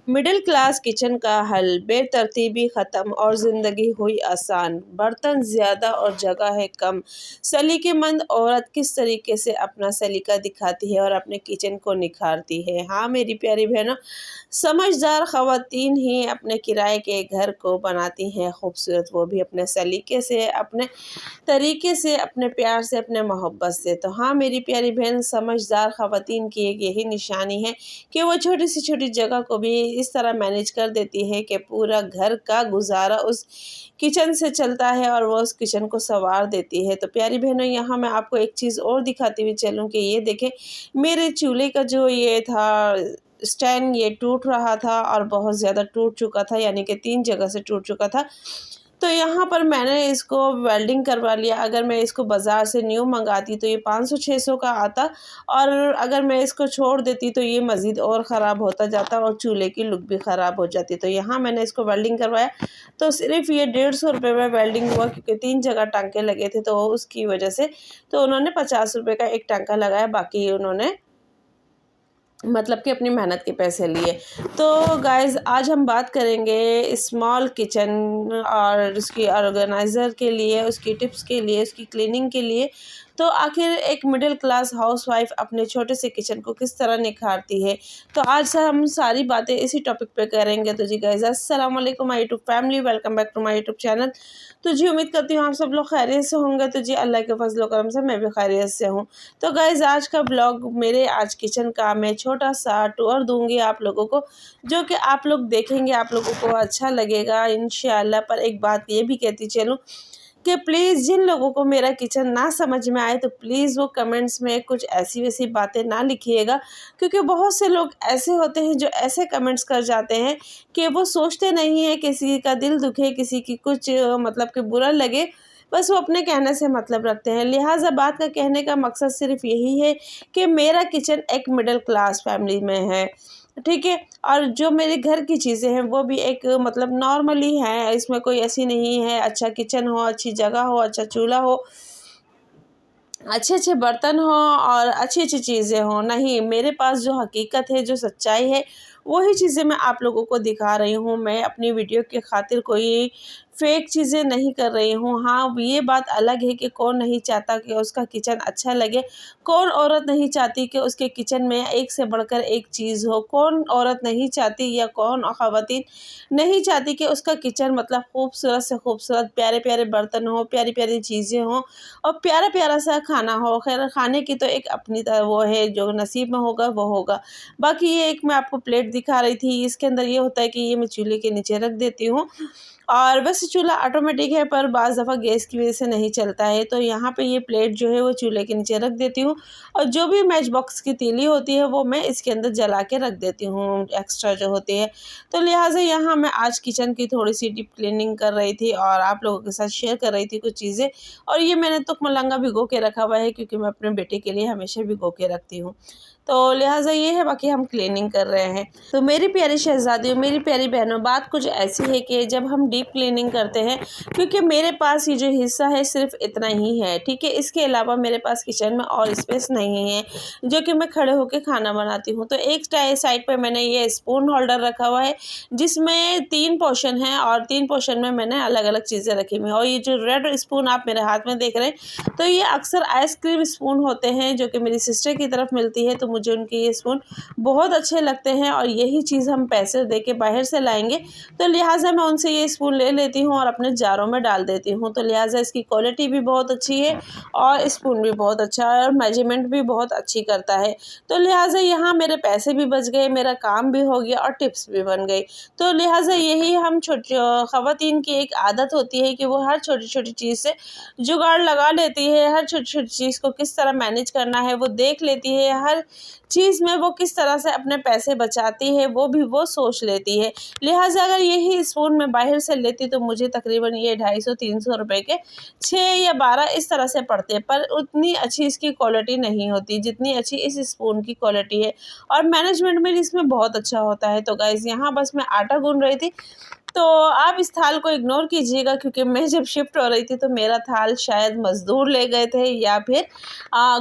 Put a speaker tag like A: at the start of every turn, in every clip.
A: Middle class kitchen का हल, बेतरतीबी ख़त्म और ज़िंदगी हुई आसान। बर्तन ज़्यादा और जगह है कम। सलीकेमंद औरत किस तरीके से अपना सलीका दिखाती है और अपने किचन को निखारती है। हाँ मेरी प्यारी बहनों, समझदार ख़वातीन ही अपने किराए के घर को बनाती हैं खूबसूरत, वो भी अपने सलीके से, अपने तरीके से, अपने प्यार से, अपने मोहब्बत से। तो हाँ मेरी प्यारी बहन, समझदार ख़वातीन की एक यही निशानी है कि वो छोटी सी छोटी जगह को भी इस तरह मैनेज कर देती है कि पूरा घर का गुजारा उस किचन से चलता है और वो उस किचन को संवार देती है। तो प्यारी बहनों, यहाँ मैं आपको एक चीज़ और दिखाती हुई चलूँ कि ये देखें, मेरे चूल्हे का जो ये था स्टैंड, ये टूट रहा था और बहुत ज़्यादा टूट चुका था, यानी कि 3 जगह से टूट चुका था। तो यहाँ पर मैंने इसको वेल्डिंग करवा लिया। अगर मैं इसको बाज़ार से न्यू मंगाती तो ये 500-600 का आता, और अगर मैं इसको छोड़ देती तो ये मज़ीद और ख़राब होता जाता और चूल्हे की लुक भी ख़राब हो जाती। तो यहाँ मैंने इसको वेल्डिंग करवाया तो सिर्फ़ ये 150 रुपये में वेल्डिंग हुआ, क्योंकि 3 जगह टाँके लगे थे तो उसकी वजह से। तो उन्होंने 50 रुपये का एक टाँका लगाया, बाकी उन्होंने मतलब कि अपनी मेहनत के पैसे लिए। तो गाइज़, आज हम बात करेंगे स्मॉल किचन और उसकी ऑर्गेनाइज़र के लिए, उसकी टिप्स के लिए, उसकी क्लीनिंग के लिए। तो आखिर एक मिडिल क्लास हाउसवाइफ़ अपने छोटे से किचन को किस तरह निखारती है। तो आज से हम सारी बातें इसी टॉपिक पे करेंगे। तो जी गाइज़, अस्सलाम वालेकुम my YouTube family, welcome back to my YouTube channel. तो जी उम्मीद करती हूँ आप सब लोग खैरियत से होंगे। तो जी अल्लाह के फज़ल व करम से मैं भी खैरियत से हूँ। तो गाइज़, आज का ब्लॉग मेरे आज किचन का मैं छोटा-सा टूर दूँगी आप लोगों को, जो कि आप लोग देखेंगे, आप लोगों को अच्छा लगेगा इंशाअल्लाह। पर एक बात ये भी कहती चलूँ कि प्लीज़ जिन लोगों को मेरा किचन ना समझ में आए तो प्लीज़ वो कमेंट्स में कुछ ऐसी-वैसी बातें ना लिखिएगा, क्योंकि बहुत से लोग ऐसे होते हैं जो ऐसे कमेंट्स कर जाते हैं कि वो सोचते नहीं हैं किसी का दिल दुखे, किसी की कुछ मतलब कि बुरा लगे, बस वो अपने कहने से मतलब रखते हैं। लिहाज़ा बात का कहने का मकसद सिर्फ़ यही है कि मेरा किचन एक मिडिल क्लास फैमिली में है, ठीक है? और जो मेरे घर की चीज़ें हैं वो भी एक मतलब नॉर्मली हैं, इसमें कोई ऐसी नहीं है, अच्छा किचन हो, अच्छी जगह हो, अच्छा चूल्हा हो, अच्छे-अच्छे बर्तन हों और अच्छी-अच्छी चीज़ें हों। नहीं, मेरे पास जो हकीकत है, जो सच्चाई है, वही चीज़ें मैं आप लोगों को दिखा रही हूँ। मैं अपनी वीडियो की खातिर कोई फ़ेक चीज़ें नहीं कर रही हूँ। हाँ, ये बात अलग है कि कौन नहीं चाहता कि उसका किचन अच्छा लगे, कौन औरत नहीं चाहती कि उसके किचन में एक से बढ़कर एक चीज़ हो, कौन औरत नहीं चाहती या कौन ख़वातीन नहीं चाहती कि उसका किचन मतलब खूबसूरत से खूबसूरत, प्यारे-प्यारे बर्तन हों, प्यारी-प्यारी चीज़ें हों और प्यारा-प्यारा सा खाना हो। ख़ैर, खाने की तो एक अपनी वो है, जो नसीब में होगा वो होगा। बाकी ये एक मैं आपको प्लेट दिखा रही थी, इसके अंदर ये होता है कि ये मैं चूल्हे के नीचे रख देती हूँ, और वैसे चूल्हा ऑटोमेटिक है पर बाज़ दफ़ा गैस की वज़ह से नहीं चलता है, तो यहाँ पे ये प्लेट जो है वो चूल्हे के नीचे रख देती हूँ, और जो भी मैच बॉक्स की तीली होती है वो मैं इसके अंदर जला के रख देती हूँ, एक्स्ट्रा जो होती है। तो लिहाज़ा यहाँ मैं आज किचन की थोड़ी-सी डीप क्लीनिंग कर रही थी और आप लोगों के साथ शेयर कर रही थी कुछ चीज़ें। और ये मैंने तो मलंगा भिगो के रखा हुआ है, क्योंकि मैं अपने बेटे के लिए हमेशा भिगो के रखती हूँ। तो लिहाज़ा ये है, बाकी हम क्लीनिंग कर रहे हैं। तो मेरी प्यारी शहज़ादियों, मेरी प्यारी बहनों, बात कुछ ऐसी है कि जब हम डीप क्लीनिंग करते हैं, क्योंकि मेरे पास ये जो हिस्सा है सिर्फ़ इतना ही है, ठीक है? इसके अलावा मेरे पास किचन में और स्पेस नहीं है, जो कि मैं खड़े होके खाना बनाती हूँ। तो एक साइड पे मैंने ये स्पून होल्डर रखा हुआ है, जिसमें 3 पोर्शन हैं और 3 पोर्शन में मैंने अलग-अलग चीज़ें रखी हुई हैं। और ये जो रेड स्पून आप मेरे हाथ में देख रहे हैं, तो ये अक्सर आइसक्रीम स्पून होते हैं, जो कि मेरी सिस्टर की तरफ मिलती है, तो मुझे उनके ये स्पून बहुत अच्छे लगते हैं और यही चीज़ हम पैसे दे के बाहर से लाएँगे, तो लिहाज़ा मैं उनसे ये स्पून ले लेती हूँ और अपने जारों में डाल देती हूँ। तो लिहाज़ा इसकी क्वालिटी भी बहुत अच्छी है और स्पून भी बहुत अच्छा है और मेजरमेंट भी बहुत अच्छी करता है। तो लिहाज़ा यहाँ मेरे पैसे भी बच गए, मेरा काम भी हो गया और टिप्स भी बन गई। तो लिहाज़ा यही हम ख़वातीन की एक आदत होती है कि वो हर छोटी-छोटी चीज़ से जुगाड़ लगा लेती है, हर छोटी-छोटी चीज़ को किस तरह मैनेज करना है वो देख लेती है, हर चीज़ में वो किस तरह से अपने पैसे बचाती है वो भी वो सोच लेती है। लिहाज़ा अगर यही स्पून मैं बाहर से लेती तो मुझे तकरीबन ये 250-300 रुपए के 6 या 12 इस तरह से पड़ते, पर उतनी अच्छी इसकी क्वालिटी नहीं होती जितनी अच्छी इस स्पून की क्वालिटी है, और मैनेजमेंट में इसमें बहुत अच्छा होता है। तो गाइज़, यहाँ बस मैं आटा गूँध रही थी तो आप इस थाल को इग्नोर कीजिएगा, क्योंकि मैं जब शिफ्ट हो रही थी तो मेरा थाल शायद मज़दूर ले गए थे या फिर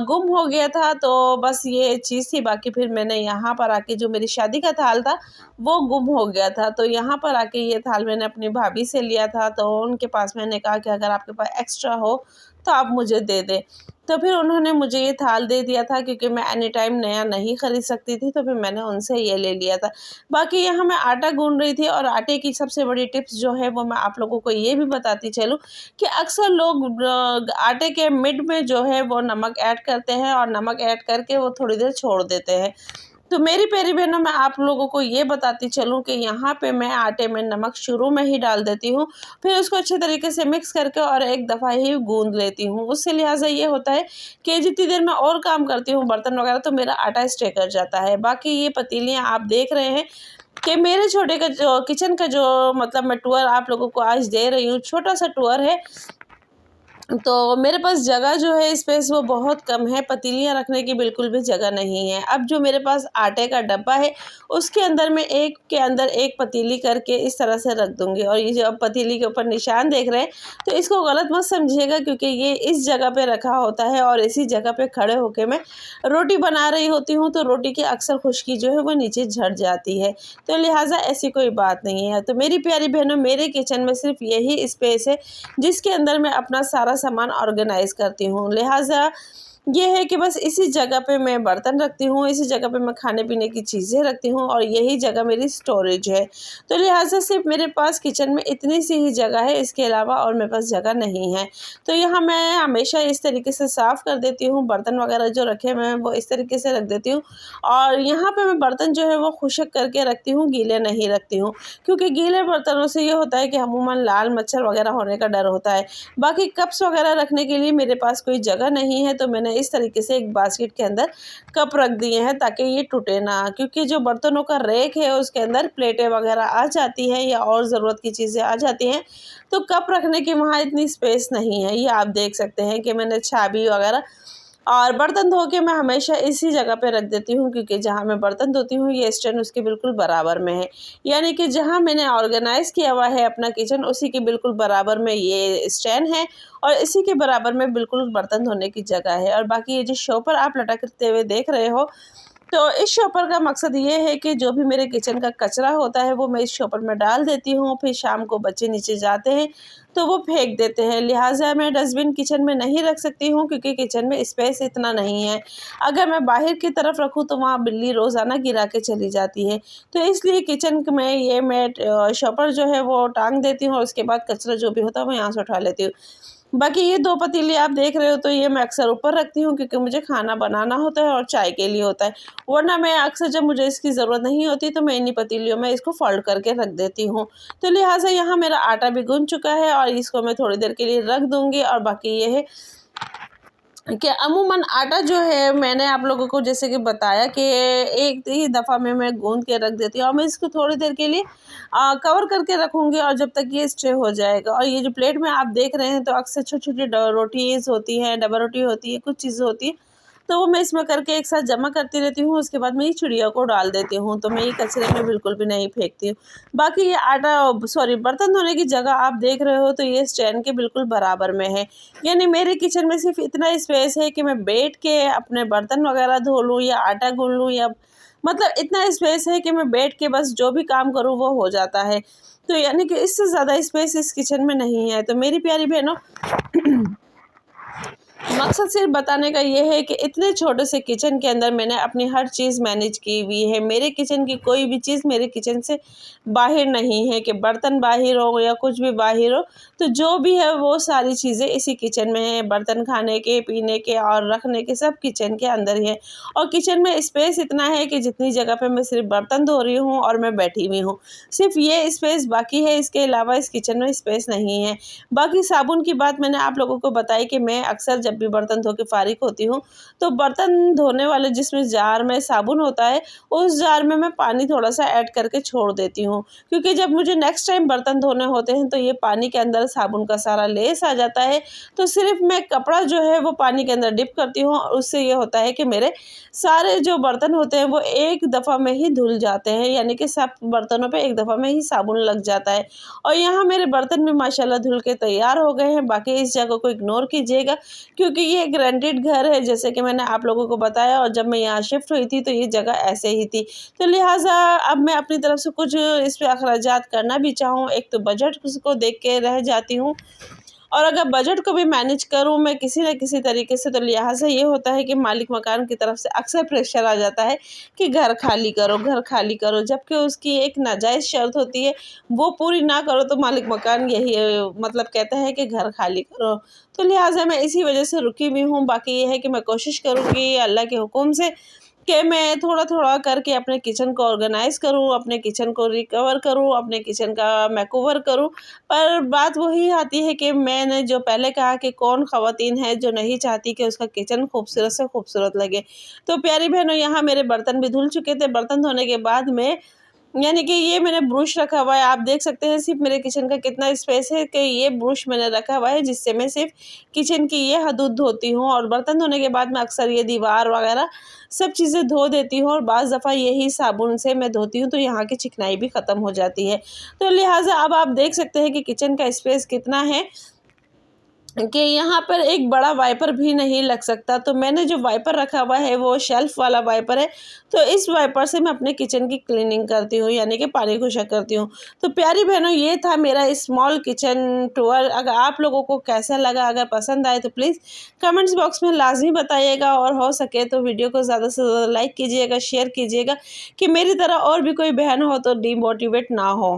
A: गुम हो गया था। तो बस ये चीज़ थी। बाकी फिर मैंने यहाँ पर आके जो मेरी शादी का थाल था वो गुम हो गया था, तो यहाँ पर आके ये थाल मैंने अपनी भाभी से लिया था। तो उनके पास मैंने कहा कि अगर आपके पास एक्स्ट्रा हो तो आप मुझे दे दें। तो फिर उन्होंने मुझे ये थाल दे दिया था, क्योंकि मैं एनी टाइम नया नहीं ख़रीद सकती थी, तो फिर मैंने उनसे ये ले लिया था। बाकी यहाँ मैं आटा गूँध रही थी, और आटे की सबसे बड़ी टिप्स जो है वो मैं आप लोगों को ये भी बताती चलूँ कि अक्सर लोग आटे के मिड में जो है वो नमक ऐड करते हैं, और नमक ऐड करके वो थोड़ी देर छोड़ देते हैं। तो मेरी प्यारी बहनों, मैं आप लोगों को ये बताती चलूँ कि यहाँ पे मैं आटे में नमक शुरू में ही डाल देती हूँ, फिर उसको अच्छे तरीके से मिक्स करके और एक दफ़ा ही गूँध लेती हूँ। उससे लिहाजा ये होता है कि जितनी देर मैं और काम करती हूँ बर्तन वगैरह, तो मेरा आटा स्टे कर जाता है। बाकी ये पतीलियाँ आप देख रहे हैं कि मेरे छोटे का जो किचन का जो मतलब मैं टूर आप लोगों को आज दे रही हूँ, छोटा-सा टूर है। तो मेरे पास जगह जो है, स्पेस वो बहुत कम है, पतीलियाँ रखने की बिल्कुल भी जगह नहीं है। अब जो मेरे पास आटे का डब्बा है, उसके अंदर मैं एक के अंदर एक पतीली करके इस तरह से रख दूँगी। और ये जो आप पतीली के ऊपर निशान देख रहे हैं, तो इसको गलत मत समझिएगा, क्योंकि ये इस जगह पे रखा होता है और इसी जगह पे खड़े होके मैं रोटी बना रही होती हूँ, तो रोटी की अक्सर खुश्की जो है वो नीचे झड़ जाती है। तो लिहाजा ऐसी कोई बात नहीं है। तो मेरी प्यारी बहनों, मेरे किचन में सिर्फ़ यही स्पेस है जिसके अंदर मैं अपना सारा सामान ऑर्गेनाइज़ करती हूँ। लिहाजा ये है कि बस इसी जगह पे मैं बर्तन रखती हूँ, इसी जगह पे मैं खाने-पीने की चीज़ें रखती हूँ, और यही जगह मेरी स्टोरेज है। तो लिहाजा सिर्फ़ मेरे पास किचन में इतनी सी ही जगह है, इसके अलावा और मेरे पास जगह नहीं है। तो यहाँ मैं हमेशा इस तरीके से साफ़ कर देती हूँ, बर्तन वग़ैरह जो रखे हुए हैं वो इस तरीके से रख देती हूँ, और यहाँ पे मैं बर्तन जो है वो खुशक करके रखती हूँ, गीले नहीं रखती हूँ। क्योंकि गीले बर्तनों से ये होता है कि अमूमन लाल मच्छर वग़ैरह होने का डर होता है। बाकी कप्स वग़ैरह रखने के लिए मेरे पास कोई जगह नहीं है, तो मैंने इस तरीके से एक बास्केट के अंदर कप रख दिए हैं ताकि ये टूटे ना। क्योंकि जो बर्तनों का रैक है उसके अंदर प्लेटें वग़ैरह आ जाती हैं या और ज़रूरत की चीज़ें आ जाती हैं, तो कप रखने की वहाँ इतनी स्पेस नहीं है। ये आप देख सकते हैं कि मैंने छाबी वग़ैरह और बर्तन धो के मैं हमेशा इसी जगह पे रख देती हूँ, क्योंकि जहाँ मैं बर्तन धोती हूँ ये स्टैंड उसके बिल्कुल बराबर में है। यानी कि जहाँ मैंने ऑर्गेनाइज़ किया हुआ है अपना किचन, उसी के बिल्कुल बराबर में ये स्टैंड है, और इसी के बराबर में बिल्कुल बर्तन धोने की जगह है। और बाकी ये जो शॉपर आप लटकते हुए देख रहे हो, तो इस शॉपर का मकसद ये है कि जो भी मेरे किचन का कचरा होता है वो मैं इस शॉपर में डाल देती हूँ, फिर शाम को बच्चे नीचे जाते हैं तो वो फेंक देते हैं। लिहाजा मैं डस्टबिन किचन में नहीं रख सकती हूँ, क्योंकि किचन में स्पेस इतना नहीं है। अगर मैं बाहर की तरफ रखूँ तो वहाँ बिल्ली रोज़ाना गिरा के चली जाती है। तो इसलिए किचन में ये मैं शॉपर जो है वो टांग देती हूँ, और उसके बाद कचरा जो भी होता है वो यहाँ से उठा लेती हूँ। बाकी ये 2 पतीले आप देख रहे हो, तो ये मैं अक्सर ऊपर रखती हूँ, क्योंकि मुझे खाना बनाना होता है और चाय के लिए होता है। वरना मैं अक्सर जब मुझे इसकी ज़रूरत नहीं होती तो मैं इन्हीं पतीलियों में इसको फ़ोल्ड करके रख देती हूँ। तो लिहाजा यहाँ मेरा आटा भी गूँथ चुका है, और इसको मैं थोड़ी देर के लिए रख दूँगी। और बाकी ये है कि अमूमन आटा जो है मैंने आप लोगों को जैसे कि बताया कि एक ही दफ़ा में मैं गूँध के रख देती हूँ, और मैं इसको थोड़ी देर के लिए कवर करके रखूँगी, और जब तक ये स्टे हो जाएगा। और ये जो प्लेट में आप देख रहे हैं, तो अक्सर छोटी-छोटी रोटीज़ होती हैं, डबल रोटी होती है, कुछ चीज़ें होती हैं, तो वो मैं इसमें करके एक साथ जमा करती रहती हूँ। उसके बाद मैं ये चिड़िया को डाल देती हूँ, तो मैं ये कचरे में बिल्कुल भी नहीं फेंकती हूँ। बाकी ये बर्तन धोने की जगह आप देख रहे हो, तो ये स्टैंड के बिल्कुल बराबर में है। यानी मेरे किचन में सिर्फ़ इतना स्पेस है कि मैं बैठ के अपने बर्तन वग़ैरह धो लूँ या आटा गूँध लूँ, या मतलब इतना स्पेस है कि मैं बैठ के बस जो भी काम करूँ वो हो जाता है। तो यानी कि इससे ज़्यादा स्पेस इस किचन में नहीं है। तो मेरी प्यारी बहनों, मकसद सिर्फ बताने का ये है कि इतने छोटे से किचन के अंदर मैंने अपनी हर चीज़ मैनेज की हुई है। मेरे किचन की कोई भी चीज़ मेरे किचन से बाहर नहीं है, कि बर्तन बाहर हो या कुछ भी बाहर हो, तो जो भी है वो सारी चीज़ें इसी किचन में है। बर्तन खाने के, पीने के और रखने के सब किचन के अंदर ही है। और किचन में स्पेस इतना है कि जितनी जगह पे मैं सिर्फ बर्तन धो रही हूँ और मैं बैठी हुई हूँ, सिर्फ ये स्पेस बाकी है, इसके अलावा इस किचन में स्पेस नहीं है। बाकी साबुन की बात मैंने आप लोगों को बताई कि मैं अक्सर जब भी बर्तन धो के फारिग होती हूँ तो बर्तन धोने वाले जिसमें जार में साबुन होता है उस जार में मैं पानी थोड़ा सा ऐड करके छोड़ देती हूँ, क्योंकि जब मुझे नेक्स्ट टाइम बर्तन धोने होते हैं तो ये पानी के अंदर साबुन का सारा लेस आ जाता है। तो सिर्फ मैं कपड़ा जो है वो पानी के अंदर डिप करती हूँ और उससे ये होता है कि मेरे सारे जो बर्तन होते हैं वो एक दफ़ा में ही धुल जाते हैं, यानी कि सब बर्तनों पे एक दफ़ा में ही साबुन लग जाता है। और यहाँ मेरे बर्तन भी माशाल्लाह धुल के तैयार हो गए हैं। बाकी इस जगह को इग्नोर कीजिएगा क्योंकि ये एक रेंटेड घर है, जैसे कि मैंने आप लोगों को बताया, और जब मैं यहाँ शिफ्ट हुई थी तो ये जगह ऐसे ही थी। तो लिहाजा अब मैं अपनी तरफ से कुछ इस पे अखराजात करना भी चाहूँ, एक तो बजट को देख के रह जाती हूँ, और अगर बजट को भी मैनेज करूँ मैं किसी न किसी तरीके से, तो लिहाजा ये होता है कि मालिक मकान की तरफ से अक्सर प्रेशर आ जाता है कि घर खाली करो, घर खाली करो, जबकि उसकी एक नाजायज़ शर्त होती है, वो पूरी ना करो तो मालिक मकान यही मतलब कहता है कि घर खाली करो। तो लिहाजा मैं इसी वजह से रुकी हुई हूँ। बाकी ये है कि मैं कोशिश करूँगी अल्लाह के हुक्म से कि मैं थोड़ा-थोड़ा करके अपने किचन को ऑर्गेनाइज़ करूँ, अपने किचन को रिकवर करूँ, अपने किचन का मेकओवर करूँ। पर बात वही आती है कि मैंने जो पहले कहा कि कौन ख़वातीन है जो नहीं चाहती कि उसका किचन खूबसूरत से खूबसूरत लगे। तो प्यारी बहनों, यहाँ मेरे बर्तन भी धुल चुके थे। बर्तन धोने के बाद में यानी कि ये मैंने ब्रुश रखा हुआ है, आप देख सकते हैं सिर्फ मेरे किचन का कितना स्पेस है कि ये ब्रुश मैंने रखा हुआ है जिससे मैं सिर्फ किचन की ये हदूद धोती हूँ, और बर्तन धोने के बाद मैं अक्सर ये दीवार वगैरह सब चीज़ें धो देती हूँ, और बाज़ दफ़ा यही साबुन से मैं धोती हूँ तो यहाँ की चिकनाई भी ख़त्म हो जाती है। तो लिहाजा अब आप देख सकते हैं कि किचन का स्पेस कितना है कि यहाँ पर एक बड़ा वाइपर भी नहीं लग सकता। तो मैंने जो वाइपर रखा हुआ है वो शेल्फ़ वाला वाइपर है, तो इस वाइपर से मैं अपने किचन की क्लीनिंग करती हूँ, यानी कि पानी खुशक करती हूँ। तो प्यारी बहनों, ये था मेरा स्मॉल किचन टूर। अगर आप लोगों को कैसा लगा, अगर पसंद आए तो प्लीज़ कमेंट्स बॉक्स में लाज़मी बताइएगा, और हो सके तो वीडियो को ज़्यादा से ज़्यादा लाइक कीजिएगा, शेयर कीजिएगा कि मेरी तरह और भी कोई बहन हो तो डिमोटिवेट ना हो।